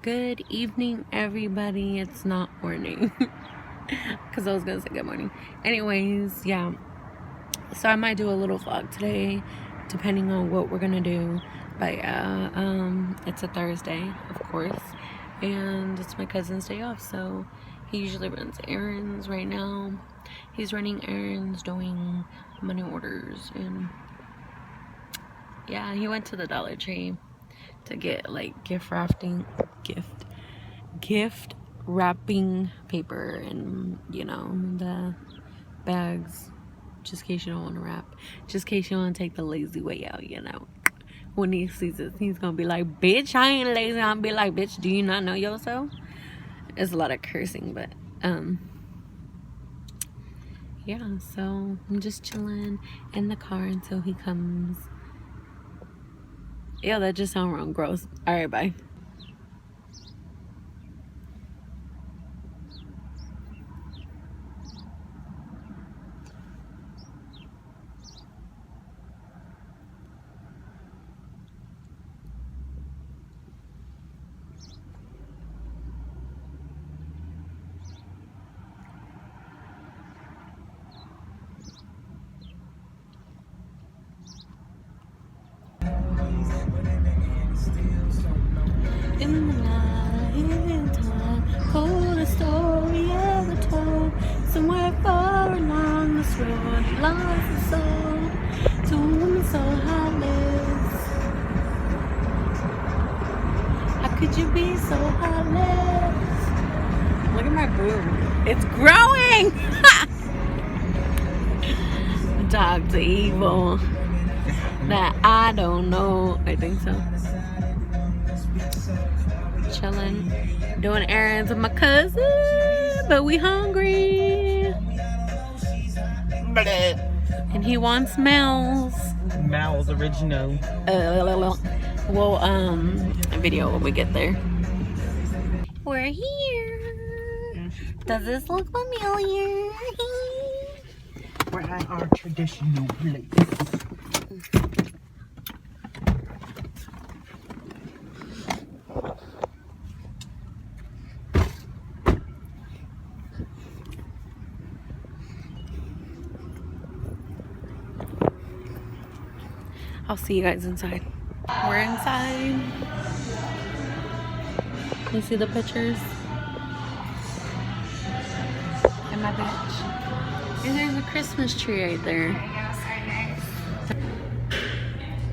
Good evening, everybody. It's not morning because I was gonna say good morning. Anyways, yeah, so I might do a little vlog today depending on what we're gonna do. But yeah, it's a Thursday, of course, and it's my cousin's day off, so he usually runs errands. Right now he's running errands, doing money orders, and yeah, he went to the Dollar Tree to get like gift wrapping paper and, you know, the bags, just in case you don't want to wrap, just in case you want to take the lazy way out, you know. When he sees it, he's gonna be like, bitch, I ain't lazy. I'll be like, bitch, do you not know yourself? There's a lot of cursing, but yeah, so I'm just chilling in the car until he comes. Yeah, that just sounded wrong. Gross. All right, bye. In the night time, told a story ever told. Somewhere far along this road, lost a soul to a woman so heartless. How could you be so heartless? Look at my boob. It's growing! Dog's evil. That I don't know. I think so. Chilling, doing errands with my cousin, but we hungry. And he wants Mel's. Mel's original. We'll video when we get there. We're here. Does this look familiar? We're at our traditional place. I'll see you guys inside. We're inside. You see the pictures? And my bitch. And there's a Christmas tree right there.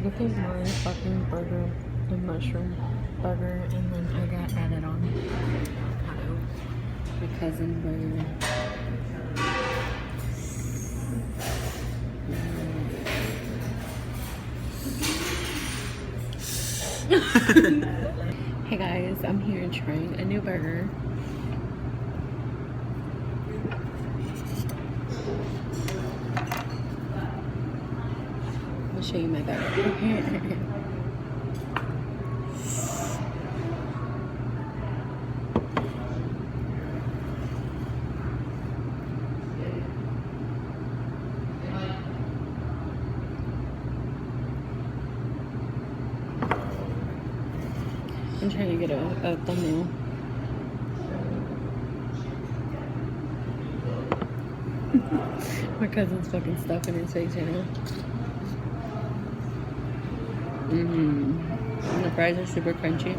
Look at my fucking burger, the mushroom burger, and then I got added on avocado, my cousin burger. Hey guys, I'm here trying a new burger. I'll show you my burger. I'm trying to get a thumbnail. My cousin's fucking stuffing his face right now. And the fries are super crunchy.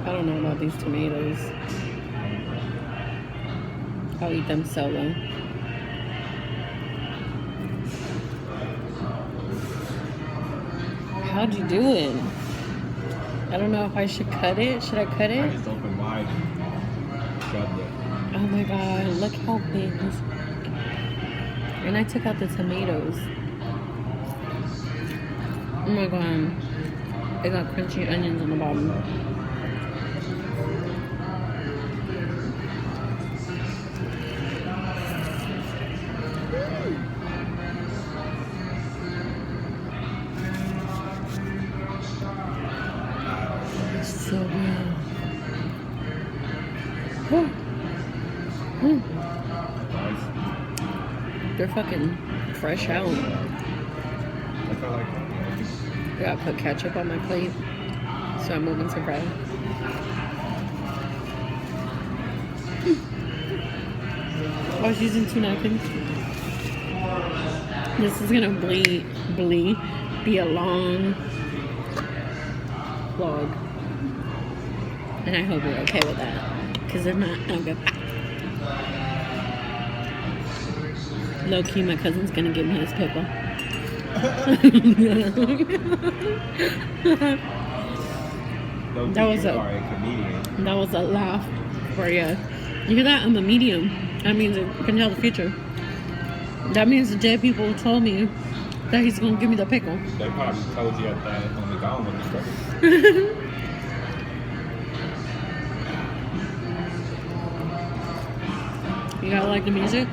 I don't know about these tomatoes. I'll eat them solo. How'd you do it? I don't know if I should cut it. Should I cut I it? just opened wide and shoved it. Oh my god, look how big this. And I took out the tomatoes. Oh my god. They got crunchy onions on the bottom. So good. They're fucking fresh out. I felt like I gotta put ketchup on my plate, so I'm moving some bread. I was using 2 napkins. This is gonna be a long vlog, and I hope you're okay with that. Because if not, I'm good. Low key, my cousin's gonna give me his pickle. That was a laugh for you. You hear that? I'm a medium. That means I can tell the future. That means the dead people told me that he's gonna give me the pickle. They probably told you at that on the gone with the You gotta like the music?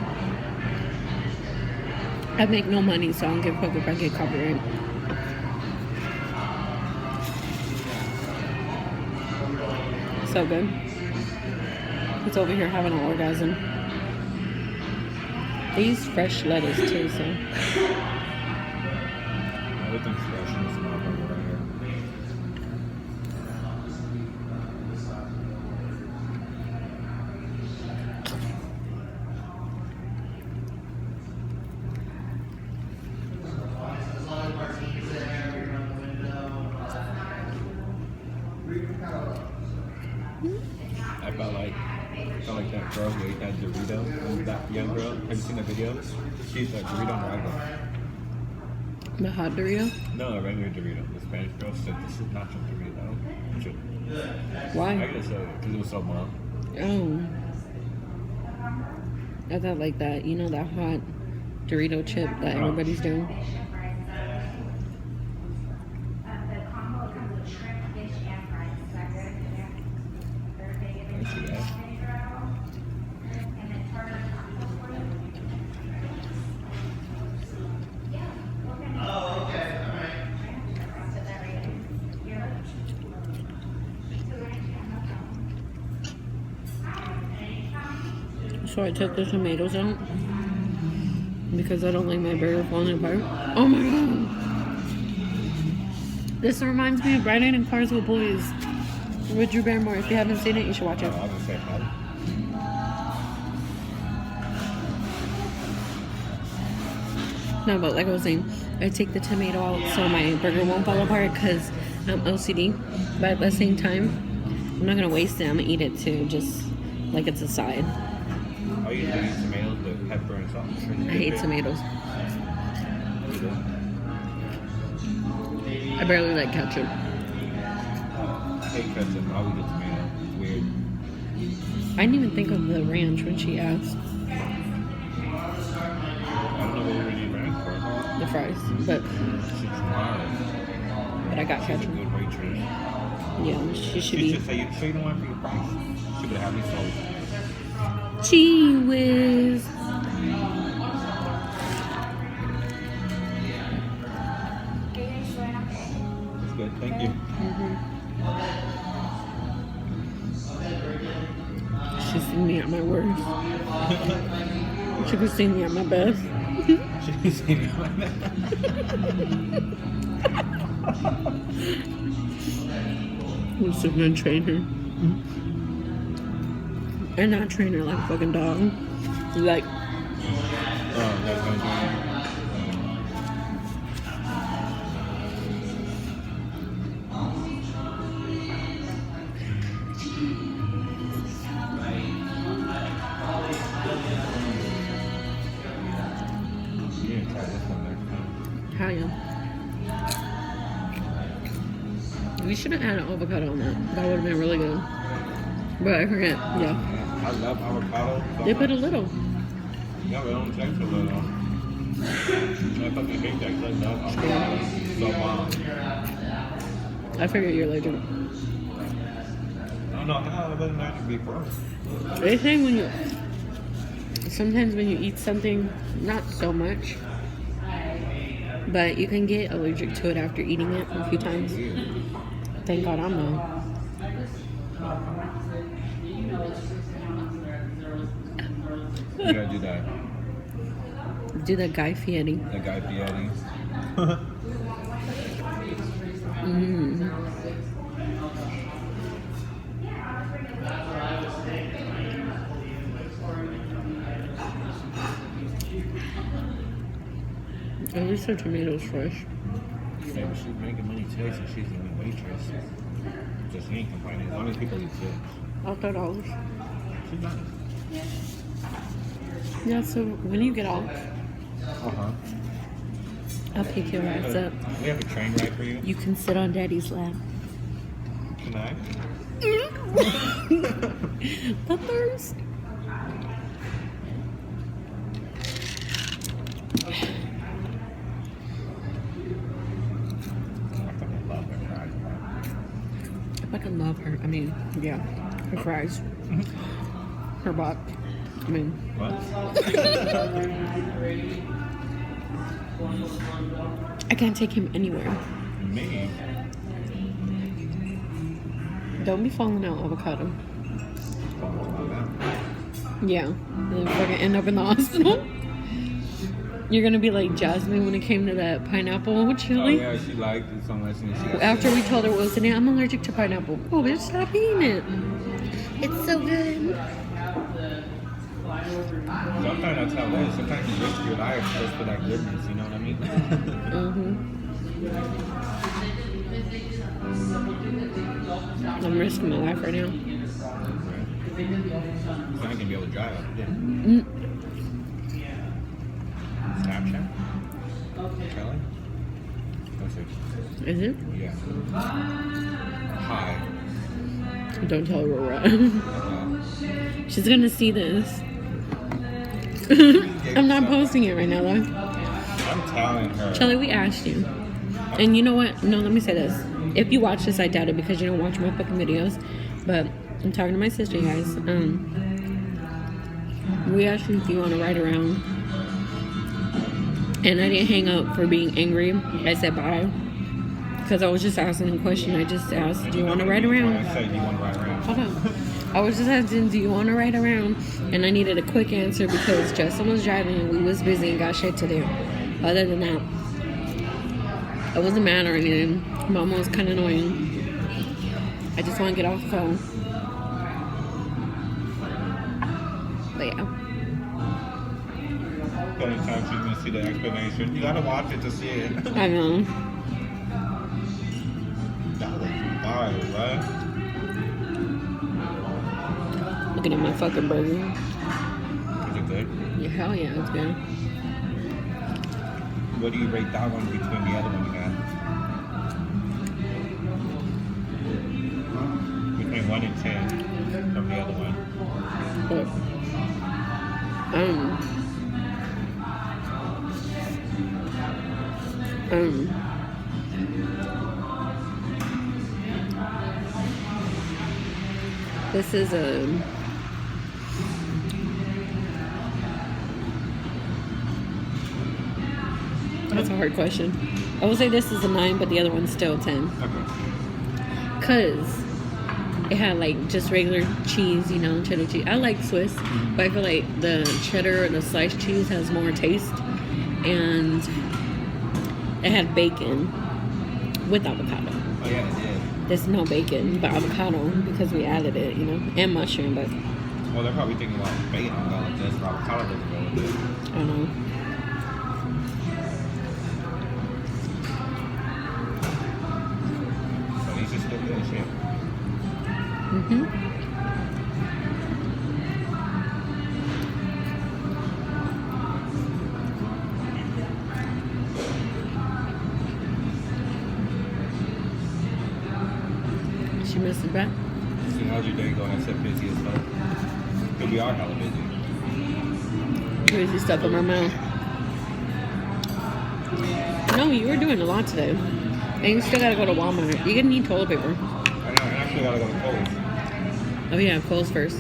I make no money, so I don't give a fuck if I get copyright. So good. It's over here having an orgasm. They use fresh lettuce too, so. Everything's fresh in this motherfucker right here. I felt like that girl who ate that Dorito, that young girl. Have you seen the video? She's a Dorito rival. The hot Dorito? No, a regular Dorito. The Spanish girl said this is not your Dorito. Why? I guess because it was so mild. Oh. I thought like that, you know, that hot Dorito chip that everybody's doing. I see that. So I took the tomatoes out because I don't like my burger falling apart. Oh my god! This reminds me of Brian and Cars with Boys with Drew Barrymore. If you haven't seen it, you should watch it. I was gonna say hot. No, but like I was saying, I take the tomato out so my burger won't fall apart because I'm OCD. But at the same time, I'm not gonna waste it. I'm gonna eat it too, just like it's a side. I usually eat tomatoes with pepper and salt. I hate tomatoes. I barely like ketchup. I hate ketchup. I would eat tomato. It's weird. I didn't even think of the ranch when she asked. I don't know what we need ranch for. The fries, but She's smart. I got She's a ketchup. good waitress. Yeah, she should She be. just say, so you don't want for your price. She would have me sold. Gee whiz. It's good. Thank you. She's seen me at my worst. She could see me at my best. She's seen me like that. I'm still gonna train her. And not train her like a fucking dog. Like, Oh, that's gonna do You need to try this one next time. hell yeah. We should have had an avocado on that. That would have been really good. But I forget. Yeah. I love avocado. So They put a much. little. Yeah, but it don't taste a little. I fucking hate that because I love avocado so much. I figured you're allergic. I don't know how it wasn't allergic before. They say when you, sometimes when you eat something, not so much, but you can get allergic to it after eating it a few times. Thank God I'm not. You gotta do that. Do the Guy Fieri. The Guy Fieri. Mm. At least her tomatoes fresh. Yeah, but she's making money today, so she's a new waitress. So she ain't complaining as long as people eat chips. $8. She's nice. Yeah, so when you get off, Uh-huh. I'll pick your ass up. We have a train ride for you. You can sit on Daddy's lap. Can I? The thirst. I fucking love her. I mean, yeah. Her fries. Her bot. I mean. What? I can't take him anywhere. Me? Don't be falling out, Avocado. Yeah. And then fucking end up in the hospital. You're gonna be like Jasmine when it came to that pineapple Oh chili. yeah, she liked it so much and she got After sick. we told her what was in it, I'm allergic to pineapple. Oh, bitch, stop eating it. It's so good. Sometimes that's how it is. Sometimes you risk your life just for that goodness, you know what I mean? I'm risking my life right now. So I can be able to drive. Yeah. Mm. Snapchat? Kelly? That's it. Is it? Yeah. Hi. Don't tell her where we're at. Uh-huh. She's gonna see this. I'm not posting it right now, though. I'm telling her. Shelly, we asked you. And you know what? No, let me say this. If you watch this, I doubt it because you don't watch my fucking videos. But I'm talking to my sister, guys. We asked you if you want to ride around. And I didn't hang up for being angry. I said bye. Because I was just asking a question. I just asked, do you want to ride around? I said you want to ride around. Hold on. I was just asking, do you want to ride around? And I needed a quick answer because Justin was driving and we was busy and got shit to do. Other than that, I wasn't mad or anything. Mama was kind of annoying. I just want to get off the phone. But yeah. The only time she's going to see the explanation. You got to watch it to see it. I know. That was fire, right? Looking at my fucking burger. Is it good? Yeah, hell yeah, it's good. What do you rate that one between the other one you had? Between 1 and 10 from the other one. But, this is a that's a hard question. I would say this is a 9, but the other one's still a 10. Okay. Cause it had like just regular cheese, you know, cheddar cheese. I like Swiss, but I feel like the cheddar or the sliced cheese has more taste. And it had bacon with avocado. Oh yeah, it did. There's no bacon, but avocado because we added it, you know, and mushroom. But Well, they're probably thinking about bacon on go with this, but avocado doesn't go with it. I don't know. So these are still good as shit. She missed it back. See, how's your day going? I said busy as fuck. But we are hella busy. Crazy stuff in my mouth. No, you were doing a lot today. And you still gotta go to Walmart. You're gonna need toilet paper. I know, I actually gotta go to Kohl's. Oh yeah, Kohl's first.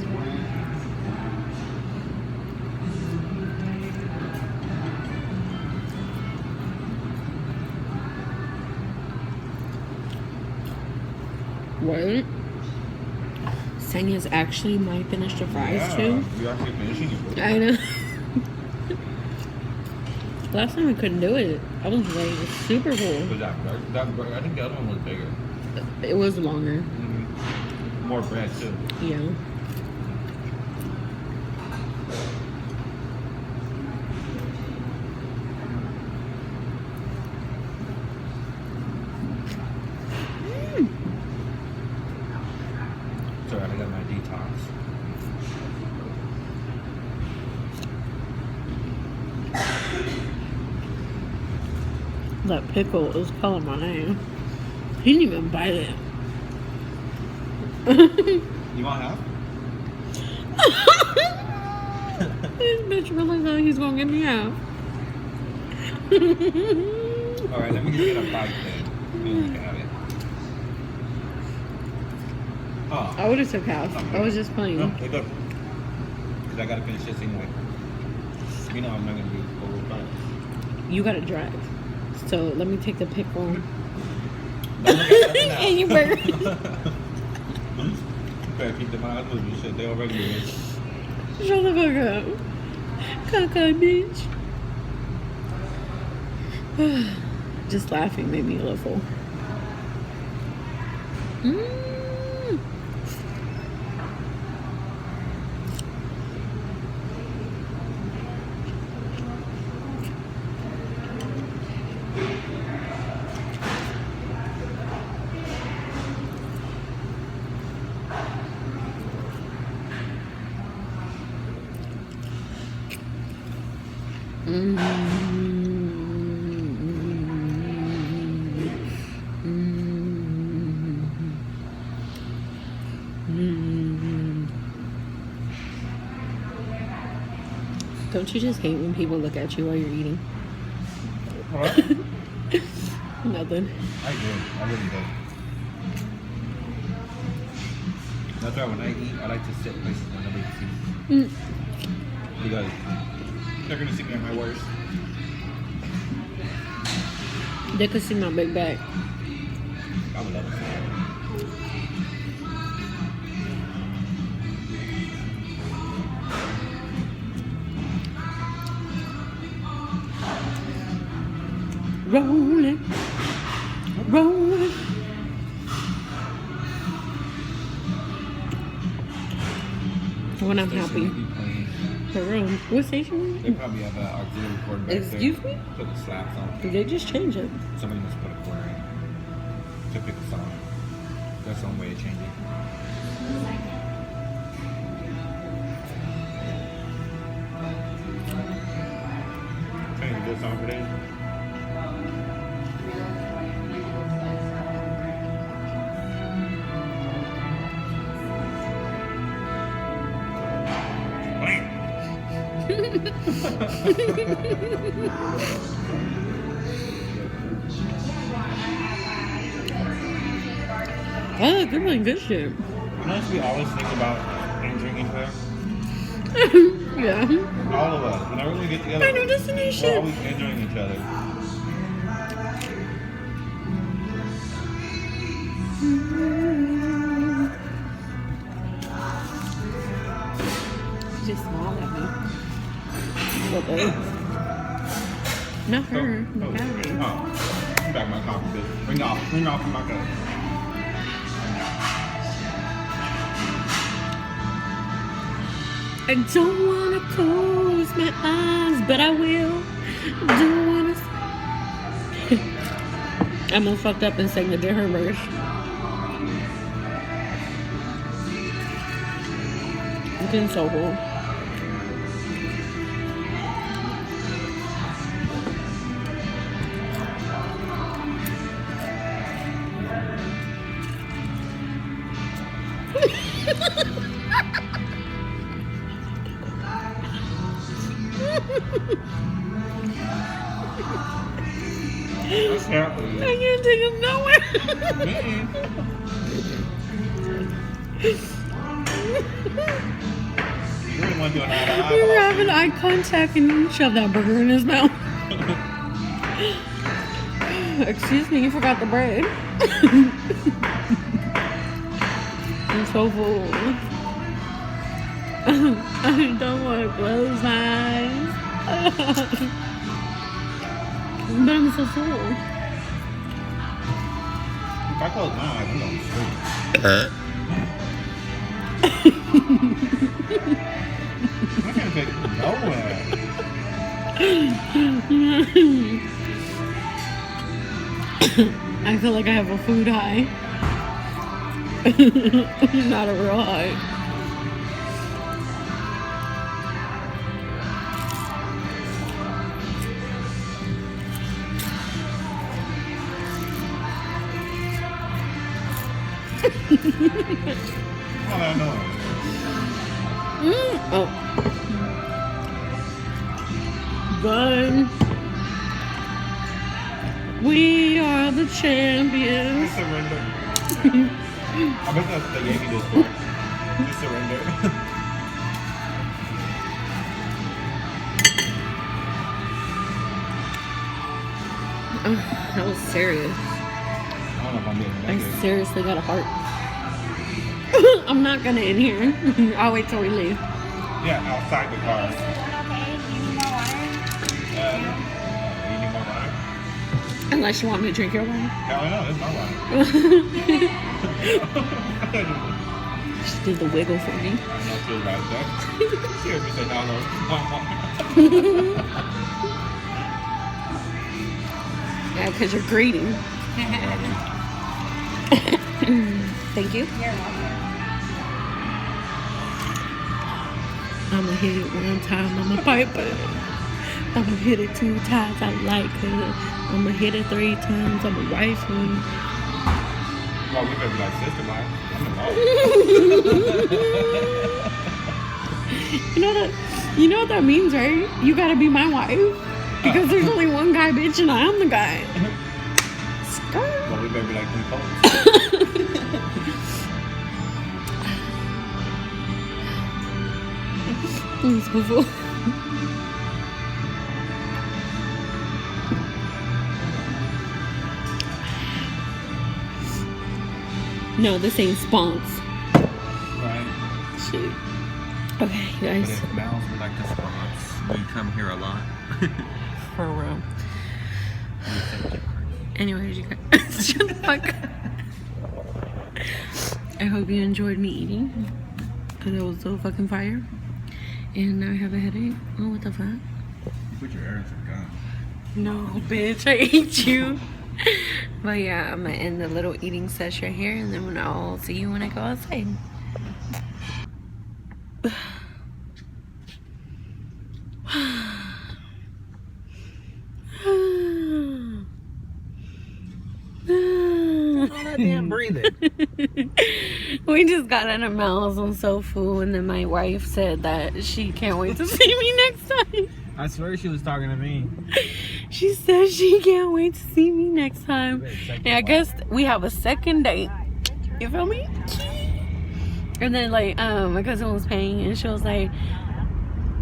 What? Sanya's actually might finish the fries too. You're actually finishing your food. I know. Last time I couldn't do it. I was like super full. Was that burger? I think the other one was bigger. It was longer. Mm-hmm. More bread too. Yeah. Sorry, I got my detox. That pickle is calling my name. He didn't even bite it. You want half? This bitch really thought he's gonna get me out. Alright, let me just get a bite then. Then you can have it. Oh. I would have took half. I was just playing. No, they're good. Because I gotta finish this anyway. You know I'm not gonna do over bites. You gotta drive. So let me take the pickle. Don't look at that And you burger. Better keep them eyes moving. Shit, they already moving. Shut the fuck up. Caca, bitch. Just laughing made me a little full. Don't you just hate when people look at you while you're eating? What? Nothing. I do. I really do. That's why when I eat, I like to sit places where nobody sees. Because they're gonna see me at my worst. They could see my big back. I would love it. Rolling, rolling. When I'm happy. For real. What station? They probably have an auxiliary cord back Excuse there. me? Put the slaps on. They just changed it. Somebody must put a cord in to pick a song. That's one way to change it. Change a good song for this. Oh, they're playing good shit. You know, we always think about injuring each other. Yeah. All of us. Whenever we get together, Final Destination. we're always injuring each other. Just smile at me. What else? Not her. The guy. Oh, I'm back my coffee, bitch. Ring off from my cup. I don't wanna close my eyes, but I will. Don't wanna. I almost fucked up and sang the different verse. I'm getting so full. What's happening? I can't take him nowhere. You really want to do an eye-to-eye? We were having eye contact and he shoved that burger in his mouth. Excuse me, you forgot the bread. I'm so full. I don't want to close my eyes. But I'm so full. If I close my eyes, I'm going to sleep. I can't take it nowhere. I feel like I have a food high. Not a real high. How do I know? Oh. But we are the I champions. surrender. I bet that's the Yankee just for. Just surrender. That was serious. I don't know if I'm being I negative. seriously got a heart. I'm not gonna in here. I'll wait till we leave. Yeah, outside the car. Okay, you need more water? You need more water? Unless you want me to drink your water. Hell no, it's my water. She did the wiggle for me. I don't know if you're right there. She heard me say no. Yeah, because you're greedy. Thank you. You're welcome. I'ma hit it one time, I'ma pipe it. I'ma hit it 2 times, I like her. I'ma hit it 3 times, I'ma wife her. Well, we better be like sister wife. I'm You know what that means, right? You gotta be my wife. Because there's only one guy, bitch, and I am the guy. Skirt. well, we better be like them folks. I'm so full. No, this ain't spons. Right. Shoot. Okay, But guys. if Bells would like to sponsor, we come here a lot. For real. Anyways, you guys. Shut the fuck up. I hope you enjoyed me eating. Because it was so fucking fire. And now I have a headache. Oh, what the fuck? You put your errands in gun. No, bitch, I ate you. But yeah, I'm gonna end the little eating session here, and then I'll see you when I go outside. All that damn breathing. We just got out of Mal's on so full, and then my wife said that she can't wait to see me next time. I swear she was talking to me. She says she can't wait to see me next time. Yeah, I guess we have a second date. You feel me? And then like my cousin was paying, and she was like,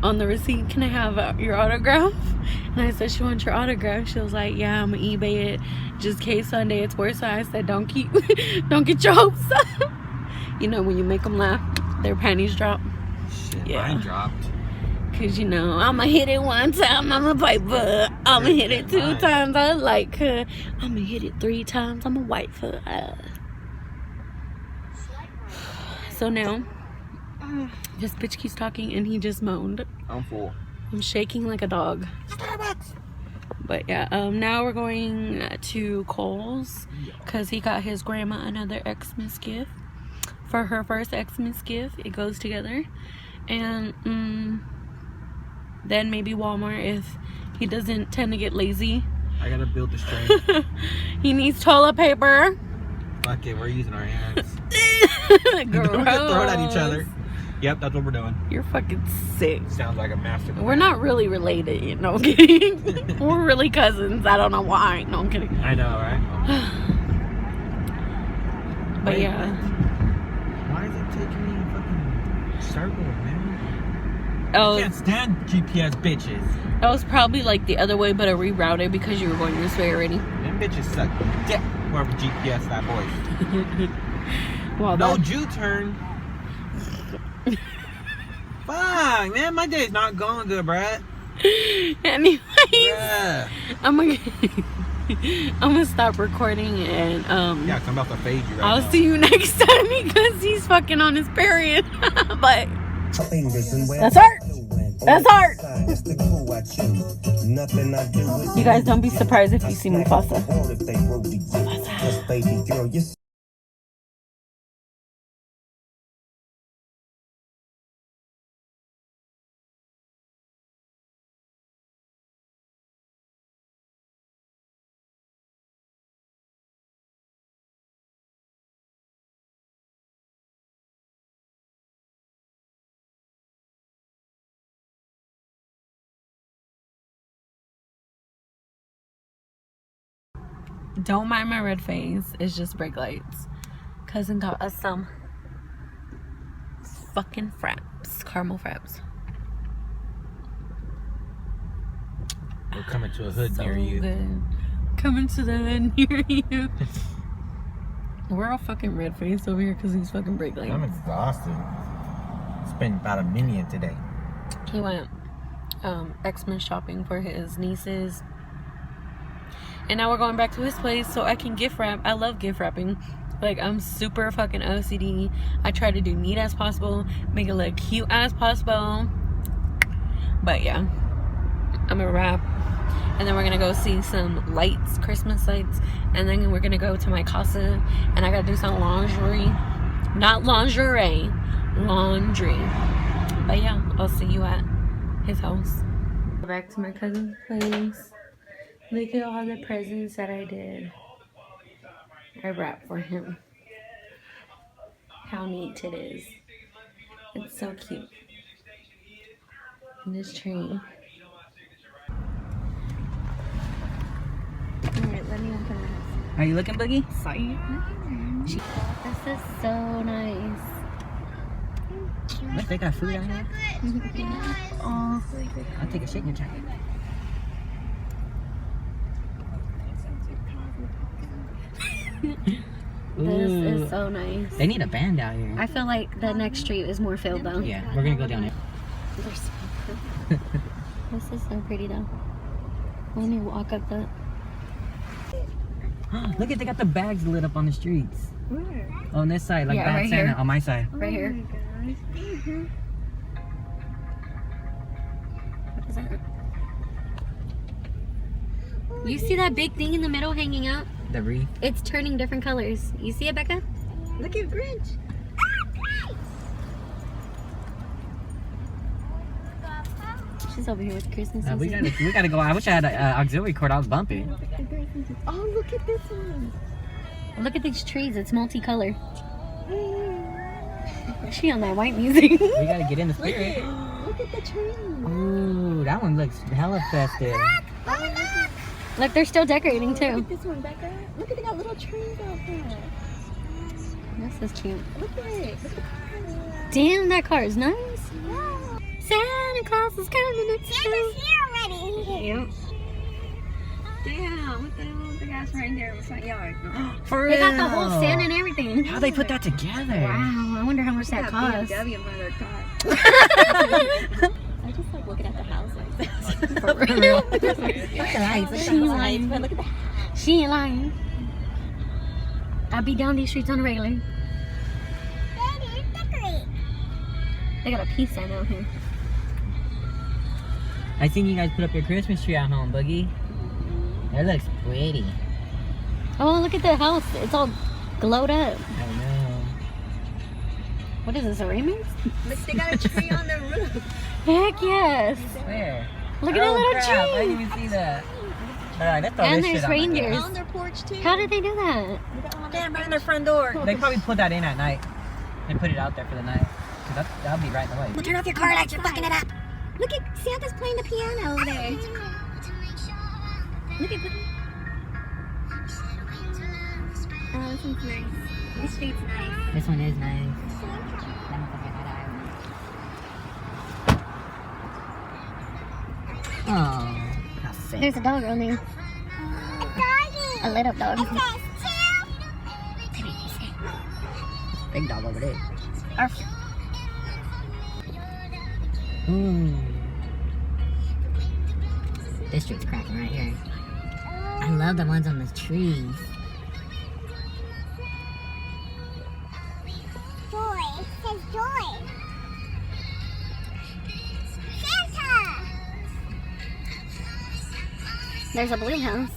on the receipt, can I have your autograph? And I said, she wants your autograph. She was like, yeah, I'm gonna eBay it just in case Sunday it's worse. So I said, don't get your hopes up. You know, when you make them laugh, their panties drop. Shit, Yeah. mine dropped. Cause you know, I'ma hit it 1 time, I'm a piper. I'ma hit it 2 Nice. times, I like her. I'ma hit it 3 times, I'm a wife her. So now, this bitch keeps talking and he just moaned. I'm full. I'm shaking like a dog. Starbucks. But yeah, now we're going to Kohl's because he got his grandma another Xmas gift. For her first Xmas gift, it goes together. And then maybe Walmart if he doesn't tend to get lazy. I gotta build the strength. He needs toilet paper. Fuck it, we're using our hands. Gross. We're gonna throw it at each other. Yep, that's what we're doing. You're fucking sick. Sounds like a master. We're not really related, you know. I'm kidding. We're really cousins. I don't know why. No, I'm kidding. I know, right? But Wait. yeah. Why is it taking me in fucking circles, man? Oh, I can't stand GPS bitches. that was probably like the other way, but I rerouted because you were going this way already. Them bitches suck dick. Whoever GPS that boy. Well, No that, Jew-turn. Fuck, man, my day's not going good, Brad. anyway. Yeah. I'm gonna stop recording and Yeah, I'm about to fade you right I'll now. see you next time because he's fucking on his period. But that's art. That's art. You guys don't be surprised if you see Mufasa. Don't mind my red face. It's just brake lights. Cousin got us some fucking fraps, caramel fraps. We're coming to a hood So near you. good. Coming to the hood near you. We're all fucking red faced over here because these fucking brake lights. I'm exhausted. Spent about $1 million today. He went Xmas shopping for his nieces. And now we're going back to his place so I can gift wrap. I love gift wrapping. Like, I'm super fucking OCD. I try to do neat as possible, make it look cute as possible. But yeah, I'm gonna wrap. And then we're gonna go see some lights, Christmas lights. And then we're gonna go to my casa. And I gotta do some lingerie. Not lingerie, laundry. But yeah, I'll see you at his house. Back to my cousin's place. Look at all the presents that I did. I wrapped for him. How neat it is. It's so cute. And this tree. Alright, let me open this. Are you looking, Boogie? This is so nice. What, they got food out here? Oh, I'll take a shit in your jacket. This is so nice. They need a band out here. I feel like the next street is more filled though. Yeah, we're gonna go down there. They're so pretty. This is so pretty though. Let me walk up the... Look at, they got the bags lit up on the streets. Where? On this side, like Yeah, Bad right Santa, here. on my side. Right here. Mm-hmm. What is that? You see that big thing in the middle hanging out? The wreath. It's turning different colors. You see it, Becca? Look at Grinch. She's over here with Christmas. We gotta go. I wish I had an auxiliary cord. I was bumping. Oh, look at this one. Look at these trees. It's multicolor. She on that white music. We gotta get in the spirit. Look at the tree. Ooh, that one looks hella festive. Look, they're still decorating Look too. at this one, Becca. Look at, they got little trees out there. This is cute. Look at it. Look at the car. Damn, that car is nice. Wow. Santa Claus is coming next Santa's here already. Yep. Damn, what the hell is the guy's reindeer in the front yard? For They got the whole stand and everything. How they put that together? Wow, I wonder how much that cost. BMW in front of their car. I just like looking at the house like this. For real. Look at the lights. Look at She the lying. lights. But look at the She ain't lying. I be down these streets on the regular. Daddy, decorate. They got a peace sign out here. I seen you guys put up your Christmas tree at home, Boogie. That looks pretty. Oh, look at the house. It's all glowed up. I know. What is this, a remix? Look, they got a tree on the roof. Heck yes. Where? Look at that little crap, I tree. didn't even see that. Alright, let's throw And this there's shit on my reindeers. car. On their porch too. How did they do that? Damn, right in their front door. They probably put that in at night. They put it out there for the night. Cause that'll be right in the way. Well, turn off your car lights. You're fucking it up. Look at Santa's playing the piano over there. Look at. Oh, this one's nice. This street's nice. This one is nice. Oh, how sick. There's a dog on there. A lit up dog. Big dog over there. Arf. this tree's cracking right here. I love the ones on the trees. Joy. It says joy. Santa. There's a blue house.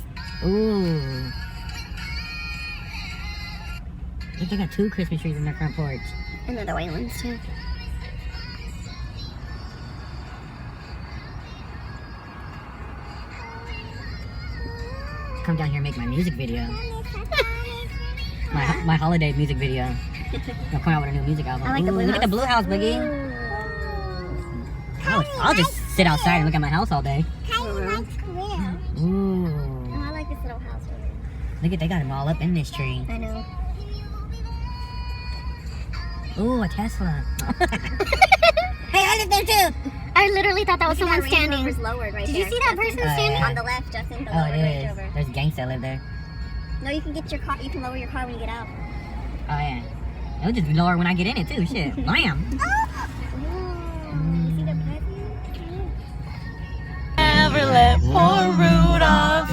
Ooh. Look, they got 2 Christmas trees in their front porch. And then the white ones too. Come down here and make my music video. my holiday music video. Gonna come out with a new music album. I like the blue Look at the blue house, Boogie. I'll just sit outside and look at my house all day. Ooh. Oh, I like this little house over there. Look at, they got them all up in this tree. I know. Ooh, a Tesla. Hey, I live there too. I literally thought that was someone standing. Lowered right Did there. you see that person standing? On the left, Justin. The Oh, lowered it right is. over. There's gangs that live there. No, you can get your car. You can lower your car when you get out. Oh, yeah. It'll just be lower when I get in it too. Shit. Blam. You see the present? Never let poor Rudolph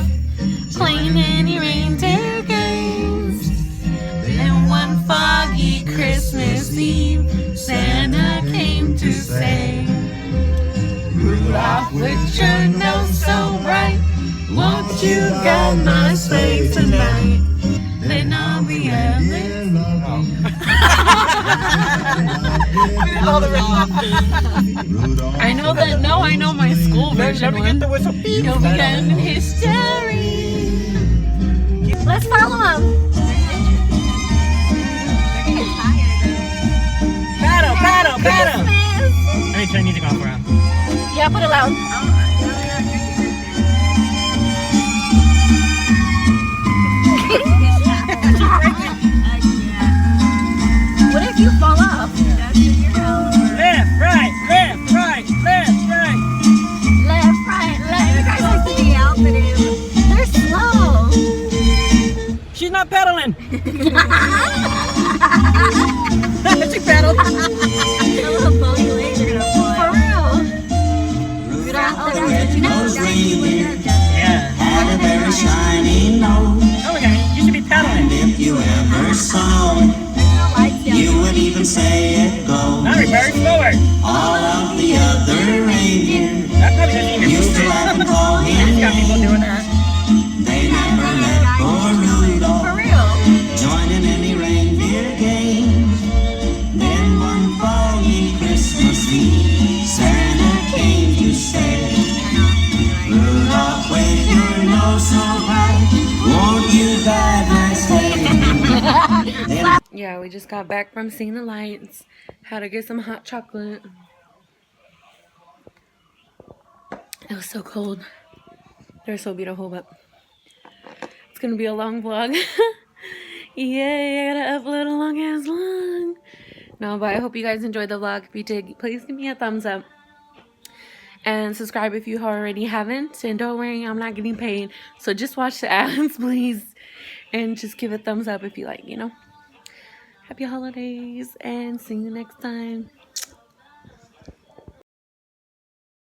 playing any reindeer games. Then one foggy Christmas Eve, Santa came to say, Rudolph, with your nose so bright, won't you guide my sleigh tonight? Then I'll be heaven. I know that. No, I know my school version one. You'll begin history. Let's follow him. Paddle. Let me turn the music off for him. Yeah, put it loud. What if you fall off? Left, right. Left, right. You guys are the outfit. They're slow. She's not pedaling. She pedaled. The little bony legs are gonna fly. For real. Yeah. Had a very shiny nose. Oh, look at me. You should be pedaling. If you ever saw it, you would even say it goes. Not reverse, forward. All of the other reindeer That probably doesn't even used to laugh and call It's him got people names. doing that. They never let poor Rudolph For real. join in any reindeer games. Then one foggy Christmas Eve, Santa came to say, Rudolph, with your nose so bright, won't you guide my sleigh? Yeah, we just got back from seeing the lights. Had to get some hot chocolate. It was so cold. They're so beautiful, but it's gonna be a long vlog. Yay, I gotta upload a long ass vlog. No, but I hope you guys enjoyed the vlog. If you did, please give me a thumbs up. And subscribe if you already haven't. And don't worry, I'm not getting paid. So just watch the ads, please. And just give a thumbs up if you like, you know. Happy holidays and see you next time.